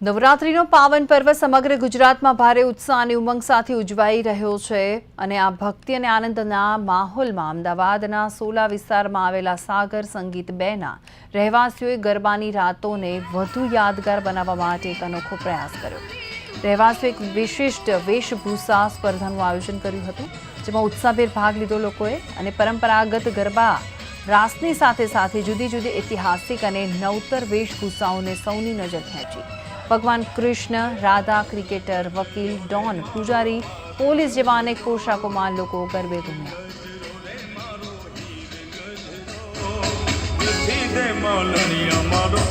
નવરાત્રીનો પાવન પર્વ સમગ્ર ગુજરાતમાં ભારે ઉત્સાહ અને ઉમંગ સાથે ઉજવાઈ રહ્યો છે અને આ ભક્તિ અને આનંદના માહોલમાં અમદાવાદના સોલા વિસ્તારમાં આવેલા સાગર સંગીત 2ના રહેવાસીઓએ ગરબાની રાતોને વધુ યાદગાર બનાવવા માટે એક અનોખો પ્રયાસ કર્યો। રહેવાસીઓએ એક વિશિષ્ટ વેશભૂષા સ્પર્ધાનું આયોજન કર્યું હતું, જેમાં ઉત્સાહભેર ભાગ લીધો લોકોએ અને પરંપરાગત ગરબા રાસની સાથે જુદી જુદી ઐતિહાસિક અને નવતર વેશભૂષાઓને સૌની નજર ખેંચી। ભગવાન કૃષ્ણ, રાધા, ક્રિકેટર, વકીલ, ડોન, પૂજારી, પોલીસ જેવા અનેક પોશાકોમાં લોકો ગરબે ઘૂમ્યા। માલણિયા મારો